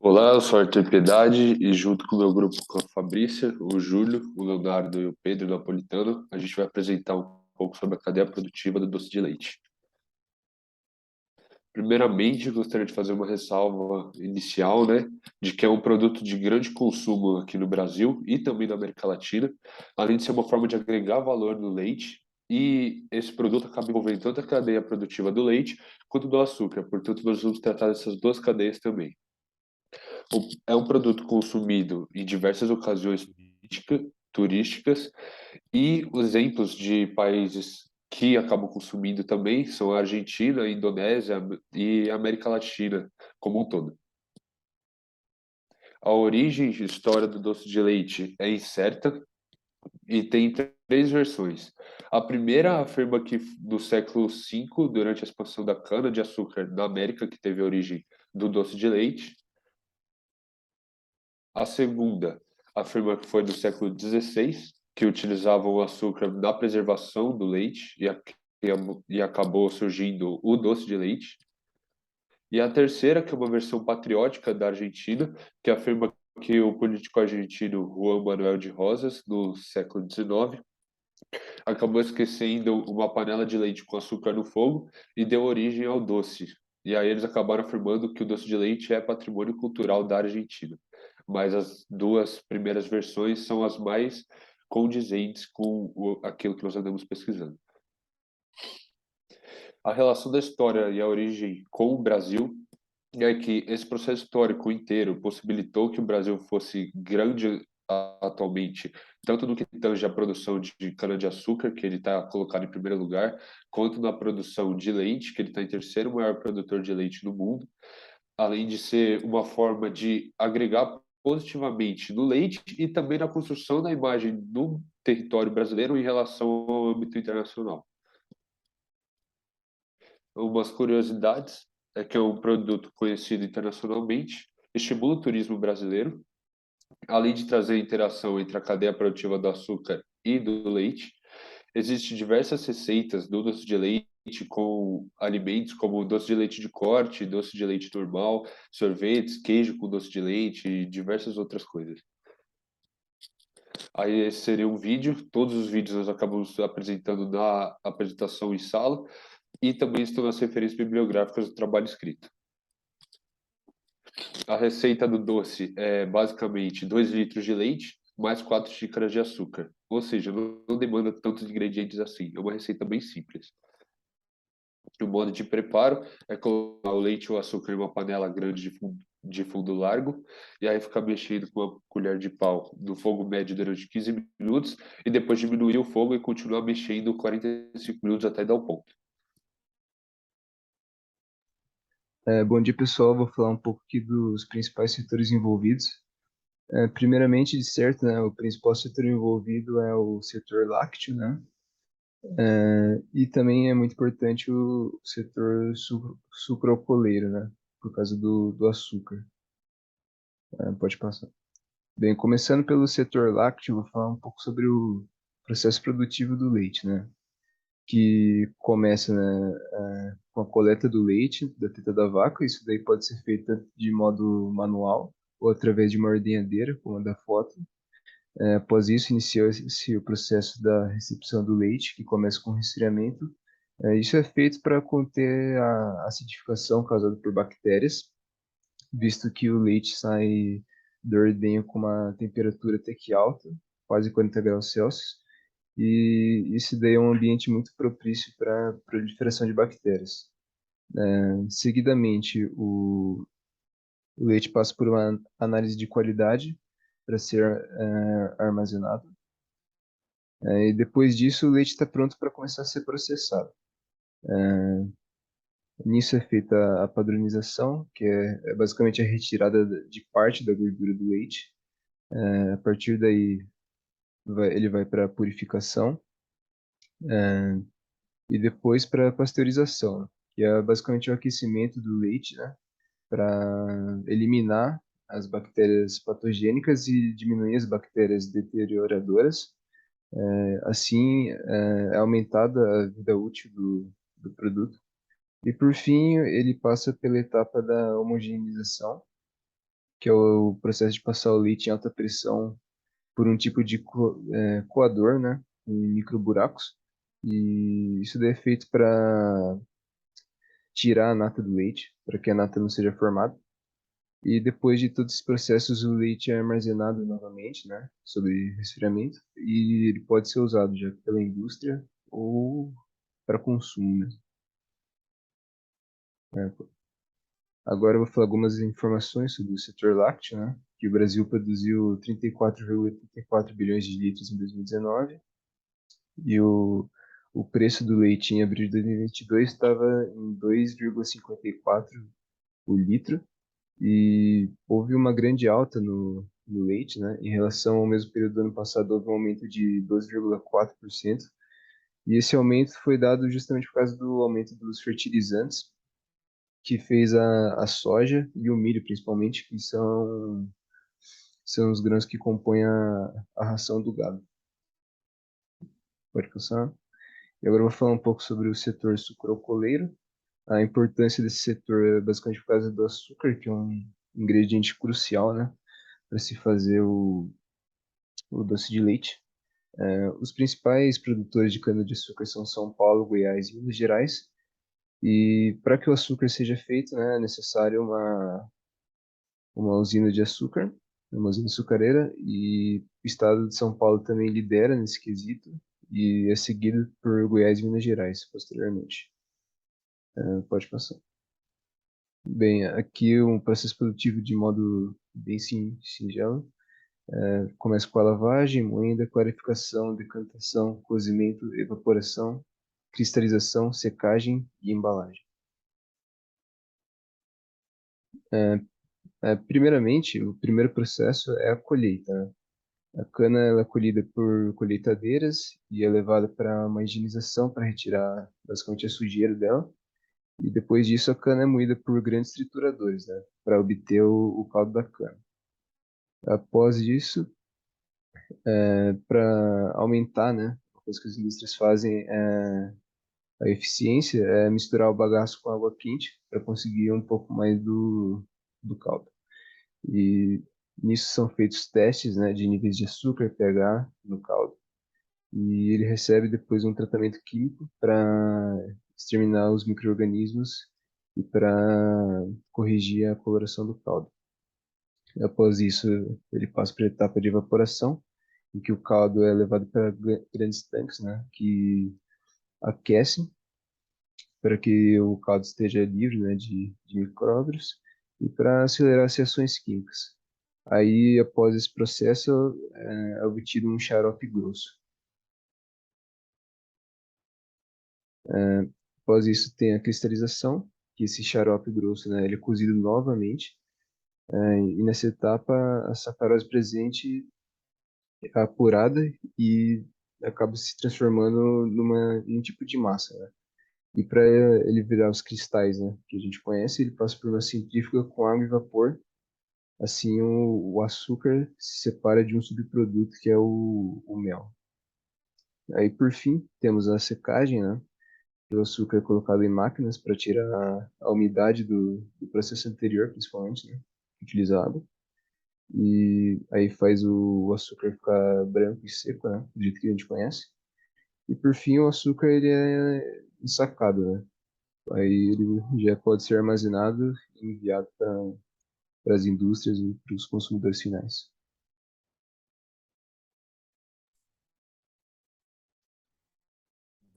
Olá, eu sou Arthur Piedade e junto com o meu grupo com a Fabrícia, o Júlio, o Leonardo e o Pedro Napolitano, a gente vai apresentar um pouco sobre a cadeia produtiva do doce de leite. Primeiramente, gostaria de fazer uma ressalva inicial, né, de que é um produto de grande consumo aqui no Brasil e também na América Latina, além de ser uma forma de agregar valor no leite, e esse produto acaba envolvendo tanto a cadeia produtiva do leite quanto do açúcar, portanto, nós vamos tratar dessas duas cadeias também. É um produto consumido em diversas ocasiões turísticas e os exemplos de países que acabam consumindo também são a Argentina, a Indonésia e a América Latina como um todo. A origem e história do doce de leite é incerta e tem três versões. A primeira afirma que no século V, durante a expansão da cana-de-açúcar na América, que teve a origem do doce de leite. A segunda afirma que foi do século XVI, que utilizavam o açúcar na preservação do leite e acabou surgindo o doce de leite. E a terceira, que é uma versão patriótica da Argentina, que afirma que o político argentino Juan Manuel de Rosas, no século XIX, acabou esquecendo uma panela de leite com açúcar no fogo e deu origem ao doce. E aí eles acabaram afirmando que o doce de leite é patrimônio cultural da Argentina. Mas as duas primeiras versões são as mais condizentes com aquilo que nós andamos pesquisando. A relação da história e a origem com o Brasil é que esse processo histórico inteiro possibilitou que o Brasil fosse grande atualmente, tanto no que tange a produção de cana-de-açúcar, que ele está colocado em primeiro lugar, quanto na produção de leite, que ele está em terceiro maior produtor de leite no mundo, além de ser uma forma de agregar positivamente no leite e também na construção da imagem do território brasileiro em relação ao âmbito internacional. Umas curiosidades é que é um produto conhecido internacionalmente, estimula o turismo brasileiro, além de trazer interação entre a cadeia produtiva do açúcar e do leite. Existem diversas receitas do doce de leite com alimentos como doce de leite de corte, doce de leite normal, sorvetes, queijo com doce de leite e diversas outras coisas. Aí esse seria um vídeo, todos os vídeos nós acabamos apresentando na apresentação em sala e também estão nas referências bibliográficas do trabalho escrito. A receita do doce é basicamente 2 litros de leite mais 4 xícaras de açúcar. Ou seja, não demanda tantos ingredientes assim. É uma receita bem simples. O modo de preparo é colocar o leite e o açúcar em uma panela grande de fundo largo e aí ficar mexendo com uma colher de pau no fogo médio durante 15 minutos e depois diminuir o fogo e continuar mexendo 45 minutos até dar o ponto. Bom dia, pessoal. Vou falar um pouco aqui dos principais setores envolvidos. Primeiramente, de certo, né, o principal setor envolvido é o setor lácteo, né? E também é muito importante o setor sucroalcooleiro, né? Por causa do açúcar. Pode passar. Bem, começando pelo setor lácteo, vou falar um pouco sobre o processo produtivo do leite, né? Que começa, né, com a coleta do leite da teta da vaca. Isso daí pode ser feito de modo manual ou através de uma ordenhadeira, como a da foto. Após isso, inicia-se o processo da recepção do leite, que começa com o resfriamento. Isso é feito para conter a acidificação causada por bactérias, visto que o leite sai da ordenha com uma temperatura até que alta, quase 40 graus Celsius, e isso daí é um ambiente muito propício para a proliferação de bactérias. Seguidamente, o leite passa por uma análise de qualidade para ser armazenado. E depois disso, o leite está pronto para começar a ser processado. Nisso é feita a padronização, que é basicamente a retirada de parte da gordura do leite. A partir daí, ele vai para a purificação, é, e depois para a pasteurização, que é basicamente o aquecimento do leite, né, para eliminar as bactérias patogênicas e diminuir as bactérias deterioradoras. Assim, é aumentada a vida útil do produto. E por fim, ele passa pela etapa da homogeneização, que é o processo de passar o leite em alta pressão por um tipo de coador, né, em microburacos. E isso daí é feito para tirar a nata do leite, para que a nata não seja formada. E depois de todos esses processos, o leite é armazenado novamente, né, sob resfriamento, e ele pode ser usado já pela indústria ou para consumo mesmo. Né. Agora eu vou falar algumas informações sobre o setor lácteo, né, que o Brasil produziu 34,34 bilhões de litros em 2019, e o preço do leite em abril de 2022 estava em 2,54 o litro, e houve uma grande alta no leite, né? Em relação ao mesmo período do ano passado, houve um aumento de 12,4%, e esse aumento foi dado justamente por causa do aumento dos fertilizantes, que fez a soja e o milho, principalmente, que são os grãos que compõem a ração do gado. Pode passar? E agora eu vou falar um pouco sobre o setor sucroalcooleiro. A importância desse setor é basicamente por causa do açúcar, que é um ingrediente crucial, né, para se fazer o doce de leite. Os principais produtores de cana-de-açúcar são São Paulo, Goiás e Minas Gerais. E para que o açúcar seja feito, né, é necessário uma usina de açúcar, uma usina açucareira, e o estado de São Paulo também lidera nesse quesito, e é seguido por Goiás e Minas Gerais, posteriormente. Pode passar. Bem, aqui um processo produtivo de modo bem singelo. Começa com a lavagem, moenda, clarificação, decantação, cozimento, evaporação, cristalização, secagem e embalagem. Primeiramente, o primeiro processo é a colheita, né? A cana ela é colhida por colheitadeiras e é levada para uma higienização para retirar basicamente a sujeira dela. E depois disso a cana é moída por grandes trituradores, né, para obter o caldo da cana. Após isso, para aumentar, né, a coisa que as indústrias fazem é a eficiência é misturar o bagaço com água quente para conseguir um pouco mais do caldo. E nisso são feitos testes, né, de níveis de açúcar, pH no caldo. E ele recebe depois um tratamento químico para exterminar os micro-organismos e para corrigir a coloração do caldo. Após isso, ele passa para a etapa de evaporação, em que o caldo é levado para grandes tanques, né, que aquecem para que o caldo esteja livre, né, de micróbios e para acelerar as reações químicas. Aí, após esse processo, é obtido um xarope grosso. Após isso, tem a cristalização, que esse xarope grosso, né, ele é cozido novamente, e nessa etapa a sacarose presente é apurada e acaba se transformando em um tipo de massa, né? E para ele virar os cristais, né, que a gente conhece, ele passa por uma centrífuga com água e vapor. Assim, o açúcar se separa de um subproduto que é o mel. Aí, por fim, temos a secagem, né? O açúcar é colocado em máquinas para tirar a umidade do processo anterior, principalmente, né? Utilizado. E aí faz o açúcar ficar branco e seco, né? Do jeito que a gente conhece. E por fim, o açúcar ele é ensacado, né? Aí ele já pode ser armazenado e enviado para as indústrias e para os consumidores finais.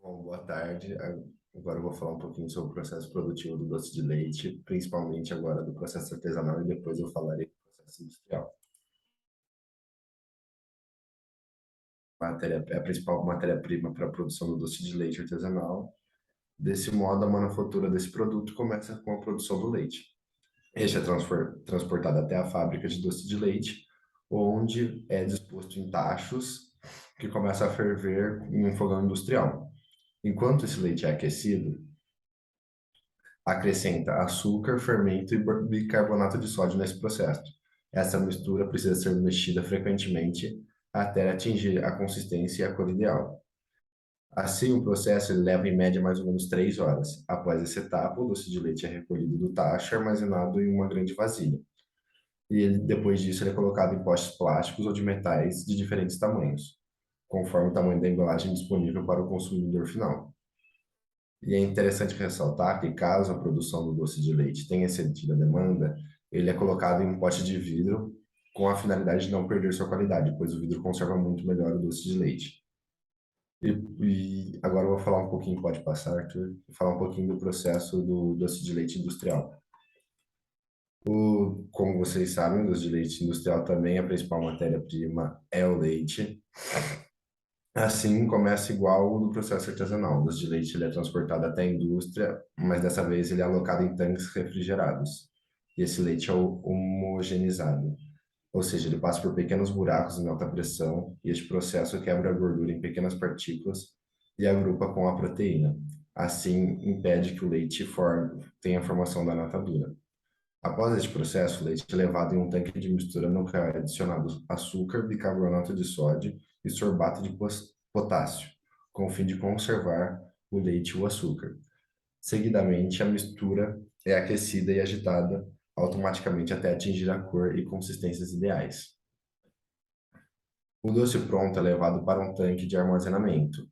Bom, boa tarde. Agora eu vou falar um pouquinho sobre o processo produtivo do doce de leite, principalmente agora do processo artesanal e depois eu falarei do processo industrial. É a principal matéria-prima para a produção do doce de leite artesanal. Desse modo, a manufatura desse produto começa com a produção do leite. Este é transportado até a fábrica de doce de leite, onde é disposto em tachos que começa a ferver em um fogão industrial. Enquanto esse leite é aquecido, acrescenta açúcar, fermento e bicarbonato de sódio nesse processo. Essa mistura precisa ser mexida frequentemente até atingir a consistência e a cor ideal. Assim, o processo ele leva em média mais ou menos 3 horas. Após essa etapa, o doce de leite é recolhido do tacho e armazenado em uma grande vasilha. e ele, depois disso ele é colocado em potes plásticos ou de metais de diferentes tamanhos, conforme o tamanho da embalagem disponível para o consumidor final. E é interessante ressaltar que, caso a produção do doce de leite tenha excedido a demanda, ele é colocado em um pote de vidro com a finalidade de não perder sua qualidade, pois o vidro conserva muito melhor o doce de leite. E agora eu vou falar um pouquinho, pode passar, Arthur, vou falar um pouquinho do processo do doce de leite industrial. Como vocês sabem, o doce de leite industrial também, a principal matéria-prima é o leite. Assim, começa igual no processo artesanal. O doce de leite ele é transportado até a indústria, mas dessa vez ele é alocado em tanques refrigerados. E esse leite é homogeneizado, ou seja, ele passa por pequenos buracos em alta pressão e este processo quebra a gordura em pequenas partículas e agrupa com a proteína. Assim, impede que o leite tenha a formação da nata dura. Após este processo, o leite é levado em um tanque de mistura no qual é adicionado açúcar, bicarbonato de sódio e sorbato de potássio, com o fim de conservar o leite e o açúcar. Seguidamente, a mistura é aquecida e agitada automaticamente até atingir a cor e consistências ideais. O doce pronto é levado para um tanque de armazenamento,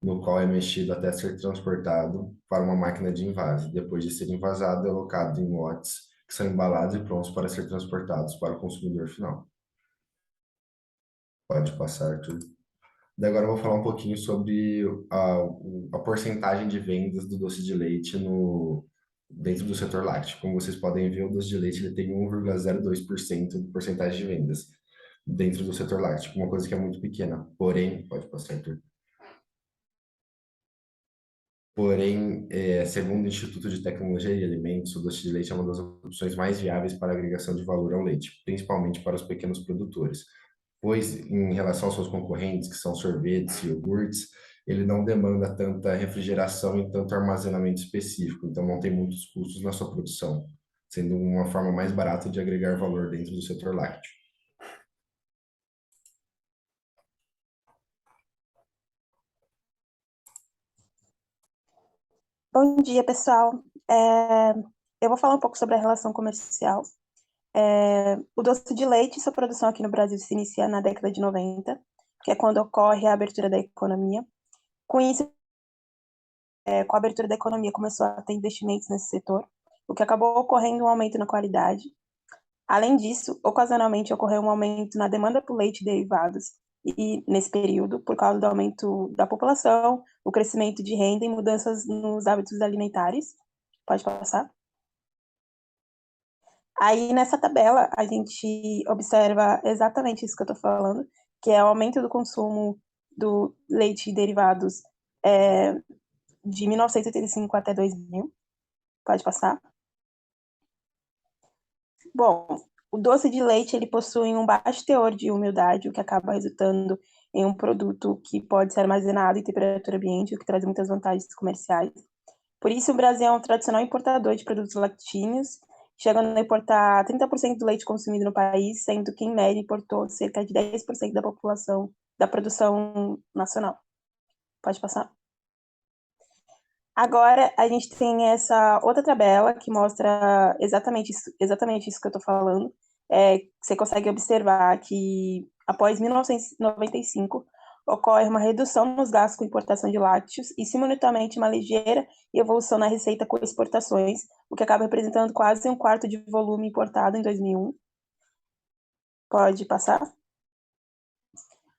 no qual é mexido até ser transportado para uma máquina de invase. Depois de ser envasado, é alocado em lotes que são embalados e prontos para ser transportados para o consumidor final. Pode passar tudo. Daí agora eu vou falar um pouquinho sobre a porcentagem de vendas do doce de leite dentro do setor lácteo. Como vocês podem ver, o doce de leite ele tem 1,02% de porcentagem de vendas dentro do setor lácteo, uma coisa que é muito pequena. Porém, pode passar, Arthur. Porém, segundo o Instituto de Tecnologia e Alimentos, o doce de leite é uma das opções mais viáveis para a agregação de valor ao leite, principalmente para os pequenos produtores, pois, em relação aos seus concorrentes, que são sorvetes e iogurtes, ele não demanda tanta refrigeração e tanto armazenamento específico, então não tem muitos custos na sua produção, sendo uma forma mais barata de agregar valor dentro do setor lácteo. Bom dia, pessoal. Eu vou falar um pouco sobre a relação comercial. O doce de leite, sua produção aqui no Brasil se inicia na década de 90, que é quando ocorre a abertura da economia. Com isso, com a abertura da economia, começou a ter investimentos nesse setor, o que acabou ocorrendo um aumento na qualidade. Além disso, ocasionalmente ocorreu um aumento na demanda por leite e derivados, e nesse período, por causa do aumento da população, o crescimento de renda e mudanças nos hábitos alimentares. Pode passar. Aí, nessa tabela, a gente observa exatamente isso que eu estou falando, que é o aumento do consumo do leite e derivados de 1985 até 2000. Pode passar. Bom, o doce de leite ele possui um baixo teor de umidade, o que acaba resultando em um produto que pode ser armazenado em temperatura ambiente, o que traz muitas vantagens comerciais. Por isso, o Brasil é um tradicional importador de produtos laticíneos, chegando a importar 30% do leite consumido no país, sendo que, em média, importou cerca de 10% da população da produção nacional. Pode passar. Agora, a gente tem essa outra tabela que mostra exatamente isso que eu estou falando. Você consegue observar que, após 1995, ocorre uma redução nos gastos com importação de lácteos e, simultaneamente, uma ligeira evolução na receita com exportações, o que acaba representando quase um quarto de volume importado em 2001. Pode passar.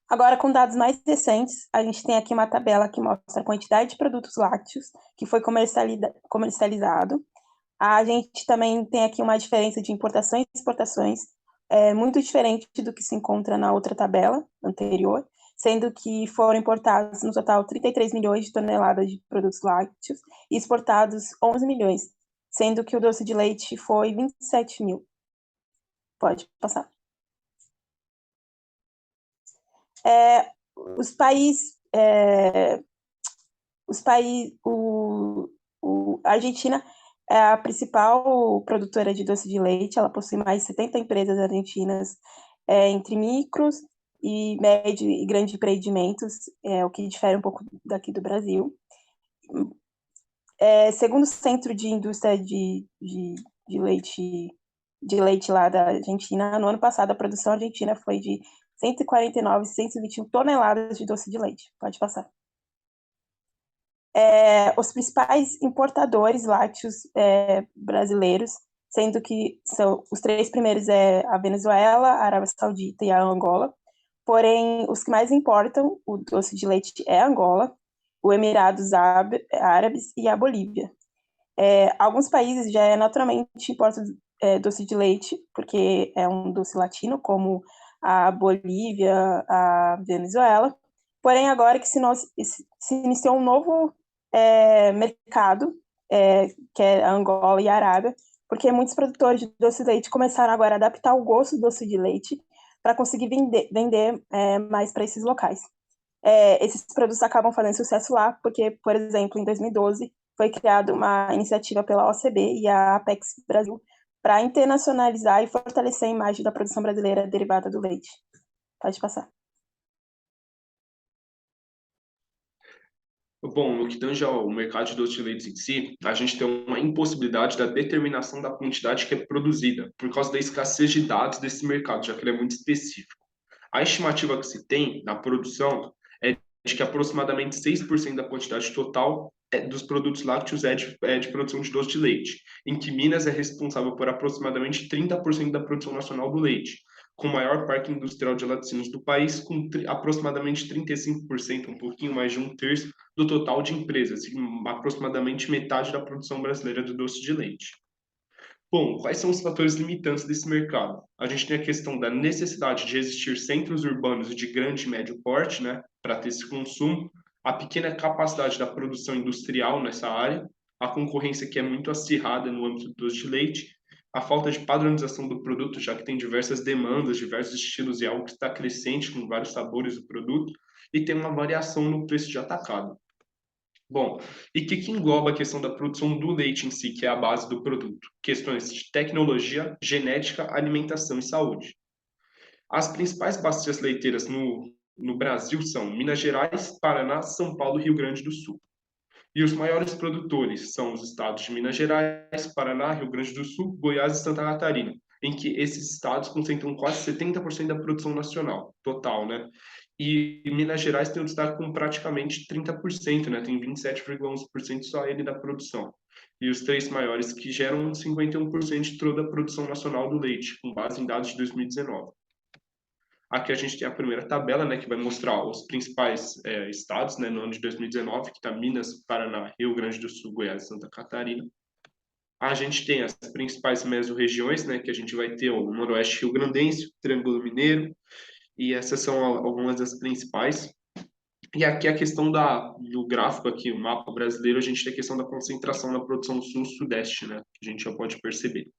Agora, com dados mais recentes, a gente tem aqui uma tabela que mostra a quantidade de produtos lácteos que foi comercializado. A gente também tem aqui uma diferença de importações e exportações, muito diferente do que se encontra na outra tabela anterior, sendo que foram importados, no total, 33 milhões de toneladas de produtos lácteos e exportados 11 milhões, sendo que o doce de leite foi 27 mil. Pode passar. Os países, a Argentina é a principal produtora de doce de leite, ela possui mais de 70 empresas argentinas, entre micros e médio e grande empreendimentos, o que difere um pouco daqui do Brasil. Segundo o Centro de Indústria de Leite de leite lá da Argentina. No ano passado, a produção argentina foi de 149,121 toneladas de doce de leite. Pode passar. Os principais importadores lácteos brasileiros, sendo que são os 3 primeiros a Venezuela, a Arábia Saudita e a Angola. Porém, os que mais importam o doce de leite é a Angola, o Emirados Árabes e a Bolívia. Alguns países já naturalmente importam doce de leite, porque é um doce latino, como a Bolívia, a Venezuela. Porém, agora que se iniciou um novo mercado, que é a Angola e a Arábia, porque muitos produtores de doce de leite começaram agora a adaptar o gosto do doce de leite para conseguir vender mais para esses locais. Esses produtos acabam fazendo sucesso lá, porque, por exemplo, em 2012, foi criada uma iniciativa pela OCB e a Apex Brasil para internacionalizar e fortalecer a imagem da produção brasileira derivada do leite. Pode passar. Bom, no que tange ao mercado de doce de leite em si, a gente tem uma impossibilidade da determinação da quantidade que é produzida, por causa da escassez de dados desse mercado, já que ele é muito específico. A estimativa que se tem na produção é de que aproximadamente 6% da quantidade total dos produtos lácteos é de produção de doce de leite, em que Minas é responsável por aproximadamente 30% da produção nacional do leite, com o maior parque industrial de laticínios do país, com aproximadamente 35%, um pouquinho mais de 1/3 do total de empresas, aproximadamente metade da produção brasileira do doce de leite. Bom, quais são os fatores limitantes desse mercado? A gente tem a questão da necessidade de existir centros urbanos de grande e médio porte, né, para ter esse consumo, a pequena capacidade da produção industrial nessa área, a concorrência que é muito acirrada no âmbito do doce de leite, a falta de padronização do produto, já que tem diversas demandas, diversos estilos e algo que está crescente com vários sabores do produto, e tem uma variação no preço de atacado. Bom, e o que engloba a questão da produção do leite em si, que é a base do produto? Questões de tecnologia, genética, alimentação e saúde. As principais bacias leiteiras no Brasil são Minas Gerais, Paraná, São Paulo e Rio Grande do Sul. E os maiores produtores são os estados de Minas Gerais, Paraná, Rio Grande do Sul, Goiás e Santa Catarina, em que esses estados concentram quase 70% da produção nacional, total, né? E Minas Gerais tem um destaque com praticamente 30%, né? Tem 27,11% só ele da produção. E os 3 maiores que geram 51% de toda a produção nacional do leite, com base em dados de 2019. Aqui a gente tem a primeira tabela, né, que vai mostrar os principais estados, né, no ano de 2019, que está Minas, Paraná, Rio Grande do Sul, Goiás e Santa Catarina. A gente tem as principais mesorregiões, né, que a gente vai ter o Noroeste Rio-Grandense, o Triângulo Mineiro, e essas são algumas das principais. E aqui a questão do gráfico aqui, o mapa brasileiro, a gente tem a questão da concentração na produção sul-sudeste, né, que a gente já pode perceber.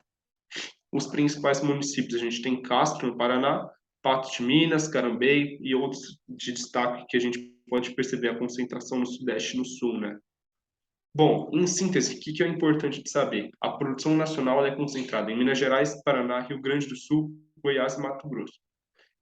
Os principais municípios, a gente tem Castro, no Paraná, Patos de Minas, Carambeí e outros de destaque que a gente pode perceber a concentração no sudeste e no sul, né? Bom, em síntese, o que é importante de saber? A produção nacional é concentrada em Minas Gerais, Paraná, Rio Grande do Sul, Goiás e Mato Grosso.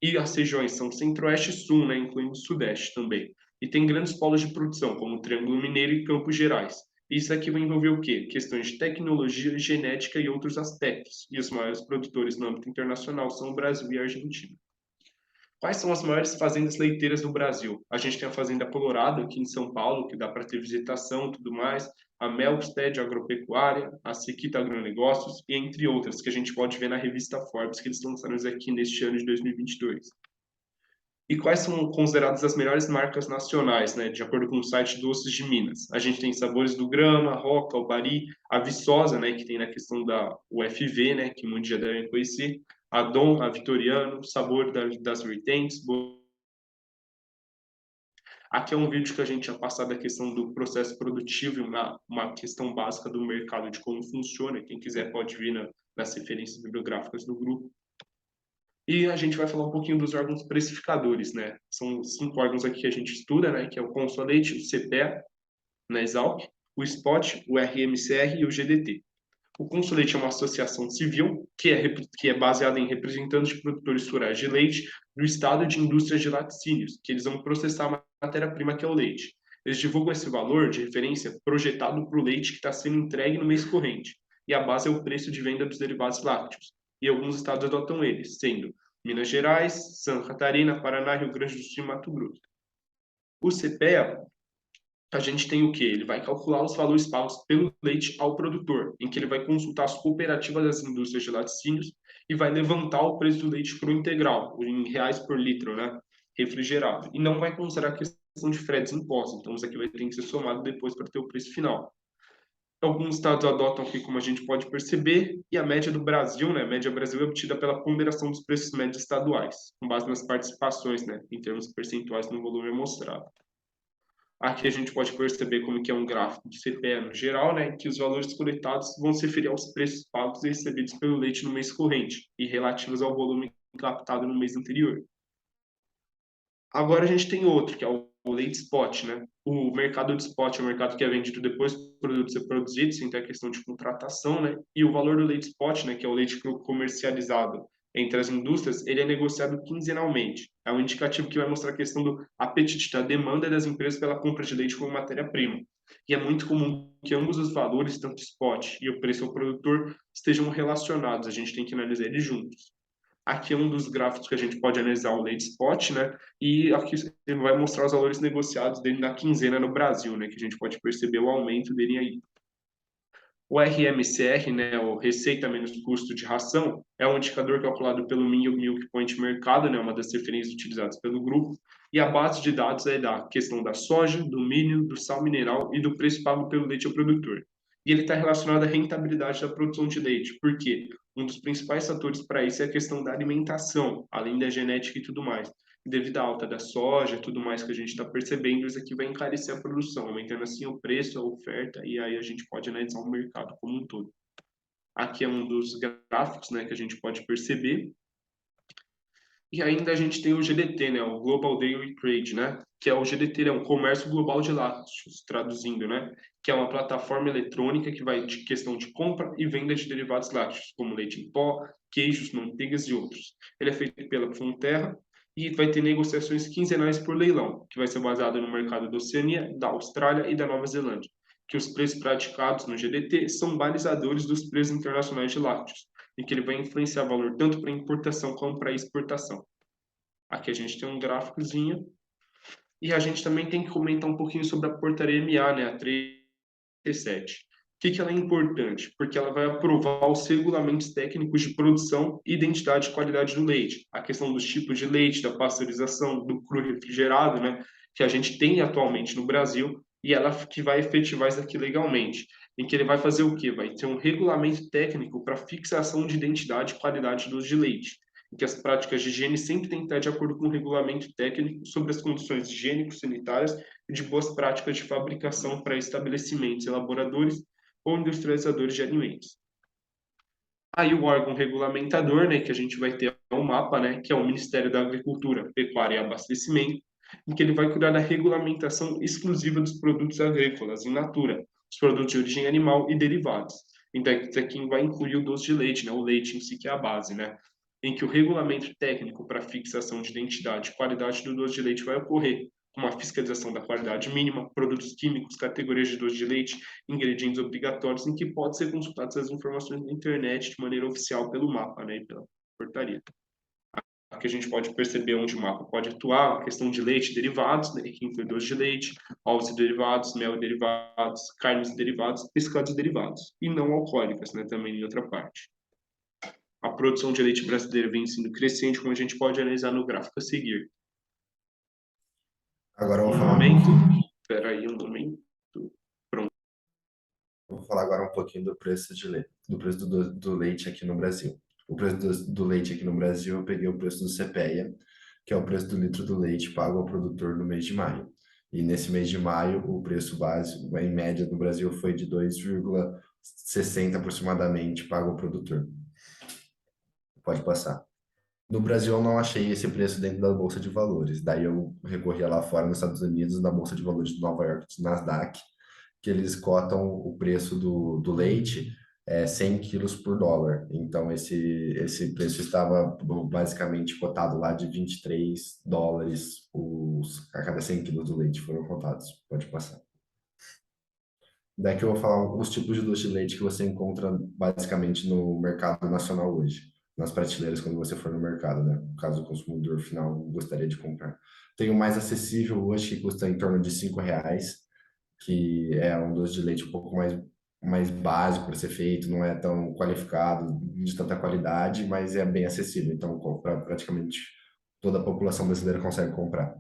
E as regiões são Centro-Oeste e Sul, né, incluindo o Sudeste também. E tem grandes polos de produção, como o Triângulo Mineiro e Campos Gerais. Isso aqui vai envolver o quê? Questões de tecnologia, genética e outros aspectos. E os maiores produtores no âmbito internacional são o Brasil e a Argentina. Quais são as maiores fazendas leiteiras do Brasil? A gente tem a Fazenda Colorado, aqui em São Paulo, que dá para ter visitação e tudo mais, a Melkstead Agropecuária, a Sequita Agronegócios, e entre outras, que a gente pode ver na revista Forbes, que eles lançaram aqui neste ano de 2022. E quais são consideradas as melhores marcas nacionais, né, de acordo com o site Doces de Minas? A gente tem Sabores do Grama, a Roca, o Bari, a Viçosa, né, que tem na questão da UFV, né, que muitos já devem conhecer, a Dom, a Vitoriano, Sabor das Vertentes. Aqui é um vídeo que a gente já passou da questão do processo produtivo, uma questão básica do mercado, de como funciona. Quem quiser pode vir nas referências bibliográficas do grupo. E a gente vai falar um pouquinho dos órgãos precificadores, né? São 5 órgãos aqui que a gente estuda, né? Que é o Consolate, o CPEA, na Exalc, o SPOT, o RMCR e o GDT. O Consolate é uma associação civil que é baseada em representantes de produtores rurais de leite do estado de indústrias de laticínios, que eles vão processar a matéria-prima que é o leite. Eles divulgam esse valor de referência projetado para o leite que está sendo entregue no mês corrente, e a base é o preço de venda dos derivados lácteos. e alguns estados adotam eles, sendo Minas Gerais, Santa Catarina, Paraná, Rio Grande do Sul e Mato Grosso. O CPEA, a gente tem o quê? Ele vai calcular os valores pagos pelo leite ao produtor, em que ele vai consultar as cooperativas das indústrias de laticínios e vai levantar o preço do leite cru integral, em reais por litro, né? Refrigerado. E não vai considerar a questão de fretes e impostos. Então, isso aqui vai ter que ser somado depois para ter o preço final. Alguns estados adotam aqui, como a gente pode perceber, e a média do Brasil, né? A média Brasil é obtida pela ponderação dos preços médios estaduais, com base nas participações, né? Em termos percentuais no volume mostrado. Aqui a gente pode perceber como que é um gráfico de CPE no geral, né, que os valores coletados vão se referir aos preços pagos e recebidos pelo leite no mês corrente e relativos ao volume captado no mês anterior. Agora a gente tem outro, que é o leite spot, né? O mercado de spot é o mercado que é vendido depois do produto ser produzido, sem ter a questão de contratação, né? E o valor do leite spot, né, que é o leite comercializado entre as indústrias, ele é negociado quinzenalmente. É um indicativo que vai mostrar a questão do apetite, da demanda das empresas pela compra de leite como matéria-prima. E é muito comum que ambos os valores, tanto spot e o preço ao produtor, estejam relacionados. A gente tem que analisar eles juntos. Aqui é um dos gráficos que a gente pode analisar o leite spot, né? E aqui ele vai mostrar os valores negociados dele na quinzena no Brasil, né? Que a gente pode perceber o aumento dele aí. O RMCR, né, o Receita Menos Custo de Ração, é um indicador calculado pelo Milk Point Mercado, né, uma das referências utilizadas pelo grupo, e a base de dados é da questão da soja, do milho, do sal mineral e do preço pago pelo leite ao produtor. E ele está relacionado à rentabilidade da produção de leite, porque um dos principais fatores para isso é a questão da alimentação, além da genética e tudo mais. Devido à alta da soja e tudo mais que a gente está percebendo, isso aqui vai encarecer a produção, aumentando assim o preço, a oferta, e aí a gente pode analisar o mercado como um todo. Aqui é um dos gráficos, né, que a gente pode perceber. E ainda a gente tem o GDT, né, o Global Dairy Trade, né, que é o GDT, é um comércio global de lácteos, traduzindo, né, que é uma plataforma eletrônica que vai de questão de compra e venda de derivados lácteos, como leite em pó, queijos, manteigas e outros. Ele é feito pela Fonterra e vai ter negociações quinzenais por leilão, que vai ser baseado no mercado da Oceania, da Austrália e da Nova Zelândia, que os preços praticados no GDT são balizadores dos preços internacionais de lácteos, e que ele vai influenciar valor tanto para importação como para exportação. Aqui a gente tem um gráficozinho. E a gente também tem que comentar um pouquinho sobre a portaria MA, né, a 337. Por que ela é importante? Porque ela vai aprovar os regulamentos técnicos de produção, identidade e qualidade do leite. A questão dos tipos de leite, da pasteurização, do cru refrigerado, né, que a gente tem atualmente no Brasil, e ela que vai efetivar isso aqui legalmente. Em que ele vai fazer o quê? Vai ter um regulamento técnico para fixação de identidade e qualidade dos de leite, em que as práticas de higiene sempre têm que estar de acordo com o regulamento técnico sobre as condições higiênico-sanitárias e de boas práticas de fabricação para estabelecimentos, elaboradores ou industrializadores de alimentos. Aí o órgão regulamentador, né, que a gente vai ter o MAPA, né, que é o Ministério da Agricultura, Pecuária e Abastecimento, em que ele vai cuidar da regulamentação exclusiva dos produtos agrícolas in natura, os produtos de origem animal e derivados. Então, isso aqui vai incluir o doce de leite, né, o leite em si, que é a base, né, em que o regulamento técnico para fixação de identidade e qualidade do doce de leite vai ocorrer, com uma fiscalização da qualidade mínima, produtos químicos, categorias de doce de leite, ingredientes obrigatórios, em que pode ser consultadas as informações na internet de maneira oficial pelo MAPA, né, e pela portaria. Aqui a gente pode perceber onde o MAPA pode atuar, a questão de leite e derivados, né, que inclui doce de leite, ovos e derivados, mel e derivados, carnes e derivados, pescados e derivados, e não alcoólicas, né, também em outra parte. A produção de leite brasileira vem sendo crescente, como a gente pode analisar no gráfico a seguir. Agora eu vou Um falar momento. Espera aí um momento. Vou falar agora um pouquinho do preço do preço do leite aqui no Brasil. O preço do leite aqui no Brasil, eu peguei o preço do CPEA, que é o preço do litro do leite pago ao produtor no mês de maio. E nesse mês de maio, o preço básico, em média, no Brasil foi de 2,60 aproximadamente pago ao produtor. Pode passar. No Brasil, eu não achei esse preço dentro da Bolsa de Valores. Daí eu recorri lá fora, nos Estados Unidos, na Bolsa de Valores de Nova York, Nasdaq, que eles cotam o preço do leite 100 quilos por dólar. Então, esse preço estava basicamente cotado lá de 23 dólares a cada 100 quilos do leite foram cotados. Pode passar. Daqui eu vou falar os tipos de doce de leite que você encontra basicamente no mercado nacional hoje. nas prateleiras quando você for no mercado, né? Caso o consumidor final gostaria de comprar. Tem o mais acessível hoje, que custa em torno de R$ 5, que é um doce de leite um pouco mais básico para ser feito, não é tão qualificado, de tanta qualidade, mas é bem acessível. Então, praticamente toda a população brasileira consegue comprar.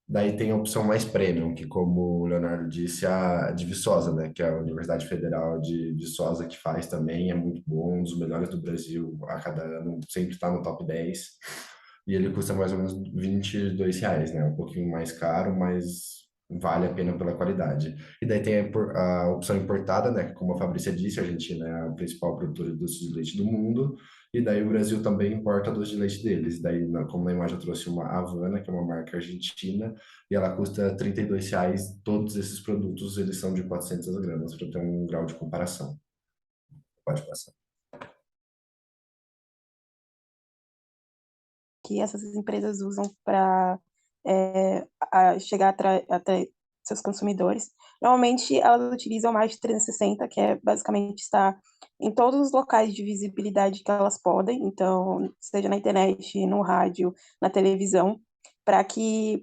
Daí tem a opção mais premium, que como o Leonardo disse, a de Viçosa, né, que é a Universidade Federal de Viçosa que faz também, é muito bom, um dos melhores do Brasil a cada ano, sempre está no top 10. E ele custa mais ou menos R$ 22, né, um pouquinho mais caro, mas vale a pena pela qualidade. E daí tem a opção importada, né, que como a Fabrícia disse, a Argentina é a principal produtora de doce de leite do mundo, e daí o Brasil também importa doce de leite deles. Daí, como na imagem eu trouxe uma Havana, que é uma marca argentina, e ela custa R$ 32. Todos esses produtos, eles são de 400 gramas, para ter um grau de comparação. Pode passar. Que essas empresas usam para chegar até seus consumidores. Normalmente, elas utilizam mais de 360, que é basicamente estar em todos os locais de visibilidade que elas podem, então, seja na internet, no rádio, na televisão,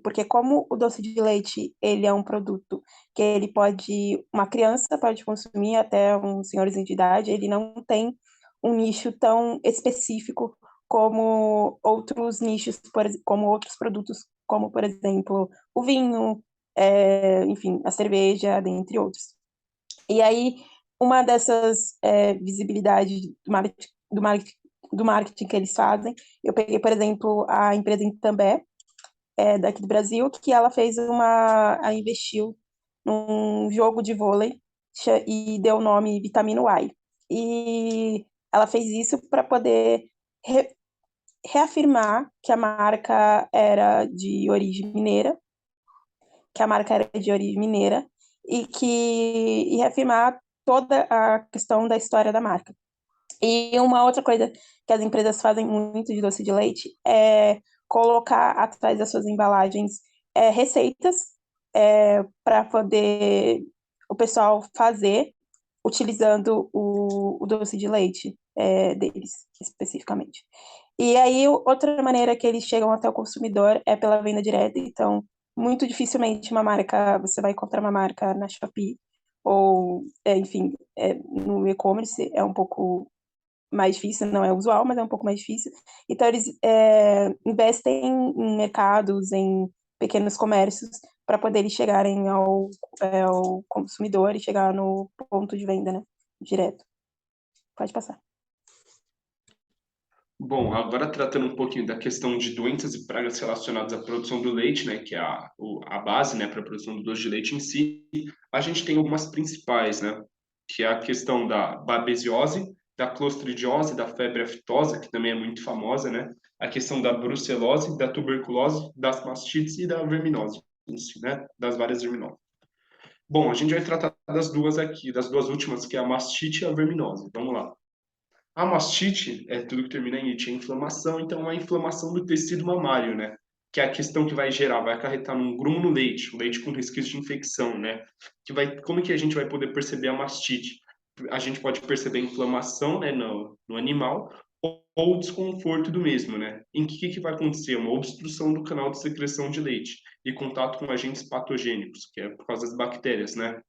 porque como o doce de leite, ele é um produto que uma criança pode consumir até um senhorzinho de idade, ele não tem um nicho tão específico como outros nichos, como outros produtos, como, por exemplo, o vinho, enfim, a cerveja, dentre outros. E aí, uma dessas visibilidades do marketing que eles fazem, eu peguei, por exemplo, a empresa Itambé, daqui do Brasil, que ela investiu num jogo de vôlei e deu o nome Vitamino Y. E ela fez isso para poder reafirmar que a marca era de origem mineira, e reafirmar toda a questão da história da marca. E uma outra coisa que as empresas fazem muito de doce de leite é colocar atrás das suas embalagens receitas para poder o pessoal fazer utilizando o doce de leite deles, especificamente. E aí, outra maneira que eles chegam até o consumidor é pela venda direta. Então, muito dificilmente você vai encontrar uma marca na Shopee ou, enfim, no e-commerce é um pouco mais difícil, não é usual, mas é um pouco mais difícil. Então, eles investem em mercados, em pequenos comércios, para poderem chegarem ao consumidor e chegar no ponto de venda, né? Direto. Pode passar. Bom, agora tratando um pouquinho da questão de doenças e pragas relacionadas à produção do leite, né, que é a base, né, para a produção do doce de leite em si, a gente tem algumas principais, né, que é a questão da babesiose, da clostridiose, da febre aftosa, que também é muito famosa, né, a questão da brucelose, da tuberculose, das mastites e da verminose em si, né, das várias verminoses. Bom, a gente vai tratar das duas aqui, das duas últimas, que é a mastite e a verminose. Vamos lá. A mastite é tudo que termina em ite, é inflamação, então é a inflamação do tecido mamário, né? Que é a questão que vai acarretar num grumo no leite, o leite com resquício de infecção, né? Como que a gente vai poder perceber a mastite? A gente pode perceber a inflamação, né, no animal ou o desconforto do mesmo, né? Em que vai acontecer? Uma obstrução do canal de secreção de leite e contato com agentes patogênicos, que é por causa das bactérias, né?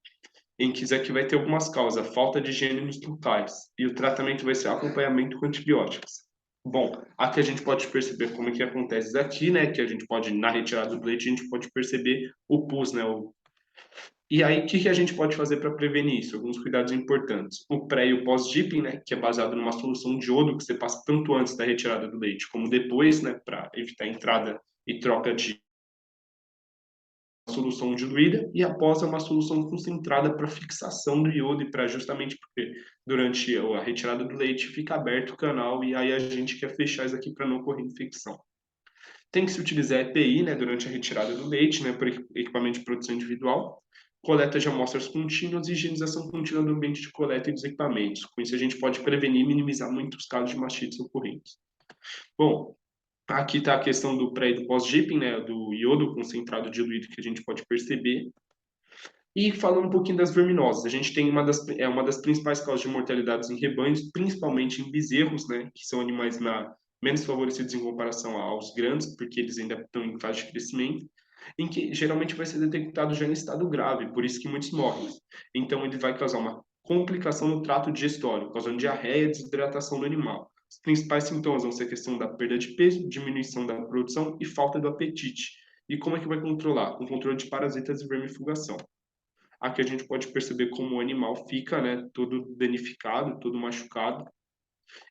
Em que isso aqui vai ter algumas causas, falta de higiene nos locais, e o tratamento vai ser acompanhamento com antibióticos. Bom, aqui a gente pode perceber como é que acontece isso aqui, né, que a gente pode, na retirada do leite, a gente pode perceber o pus, né, E aí, o que a gente pode fazer para prevenir isso? Alguns cuidados importantes. O pré e o pós-dipping, né, que é baseado numa solução de iodo que você passa tanto antes da retirada do leite como depois, né, para evitar a entrada e troca de solução diluída e após é uma solução concentrada para fixação do iodo e para justamente porque durante a retirada do leite fica aberto o canal e aí a gente quer fechar isso aqui para não ocorrer infecção. Tem que se utilizar EPI, né, durante a retirada do leite, né, por equipamento de produção individual, coleta de amostras contínuas e higienização contínua do ambiente de coleta e dos equipamentos. Com isso a gente pode prevenir e minimizar muitos casos de mastites ocorrentes. Bom, aqui está a questão do pré e do pós-dipping, né, do iodo concentrado diluído que a gente pode perceber. E falando um pouquinho das verminosas, a gente tem uma das principais causas de mortalidades em rebanhos, principalmente em bezerros, né, que são animais menos favorecidos em comparação aos grandes, porque eles ainda estão em fase de crescimento, em que geralmente vai ser detectado já em estado grave, por isso que muitos morrem. Então, ele vai causar uma complicação no trato digestório, causando diarreia e desidratação do animal. Os principais sintomas vão ser a questão da perda de peso, diminuição da produção e falta do apetite. E como é que vai controlar? Com controle de parasitas e vermifugação. Aqui a gente pode perceber como o animal fica, né, todo danificado, todo machucado.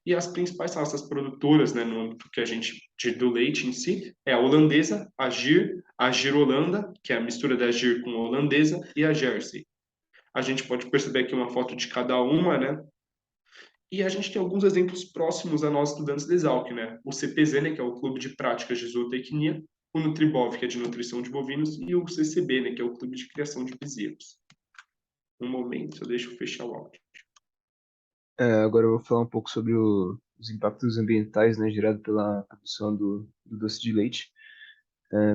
E as principais raças produtoras, né, no âmbito que a gente do leite em si, é a holandesa, a Gir Holanda, que é a mistura da Gir com a holandesa, e a Jersey. A gente pode perceber aqui uma foto de cada uma, né? E a gente tem alguns exemplos próximos a nós estudantes da Exalc, né? O CPZ, né, que é o Clube de Práticas de Zootecnia, o Nutribov, que é de Nutrição de Bovinos, e o CCB, né, que é o Clube de Criação de Bezerros. Um momento, eu deixo fechar o áudio. Agora eu vou falar um pouco sobre os impactos ambientais, né, gerados pela produção do doce de leite.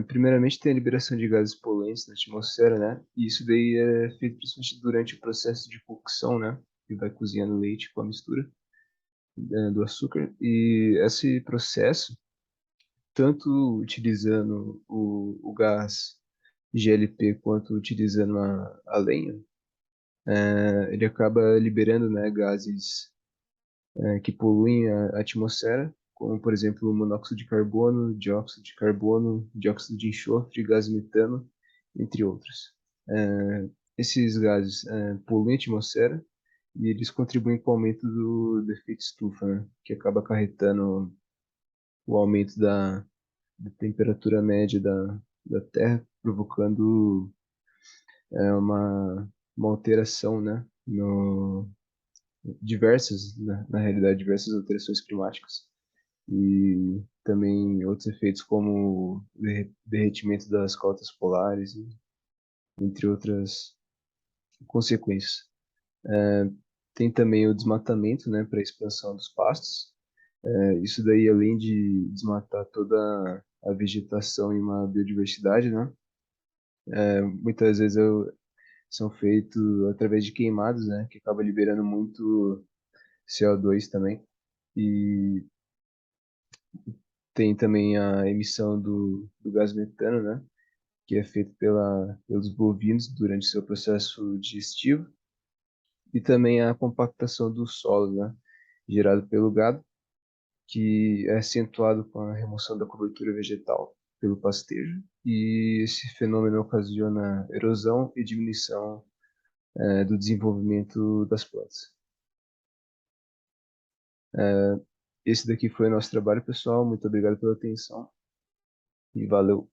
Primeiramente, tem a liberação de gases poluentes na atmosfera, né? E isso daí é feito principalmente durante o processo de cocção, né? Que vai cozinhando o leite com a mistura do açúcar. E esse processo, tanto utilizando o gás GLP quanto utilizando a lenha, ele acaba liberando, né, gases que poluem a atmosfera, como, por exemplo, o monóxido de carbono, dióxido de carbono, dióxido de enxofre, gás metano, entre outros. Esses gases poluem a atmosfera e eles contribuem para o aumento do efeito estufa, né, que acaba acarretando o aumento da temperatura média da Terra, provocando uma alteração, né, no, na realidade, diversas alterações climáticas e também outros efeitos como o derretimento das cotas polares, entre outras consequências. Tem também o desmatamento, né, para a expansão dos pastos. Isso daí, além de desmatar toda a vegetação e uma biodiversidade, né, muitas vezes são feitos através de queimados, né, que acaba liberando muito CO2 também. E tem também a emissão do gás metano, né, que é feito pelos bovinos durante seu processo digestivo, e também a compactação do solo, né, gerado pelo gado, que é acentuado com a remoção da cobertura vegetal pelo pastejo, e esse fenômeno ocasiona erosão e diminuição do desenvolvimento das plantas. Esse daqui foi o nosso trabalho, pessoal. Muito obrigado pela atenção e valeu!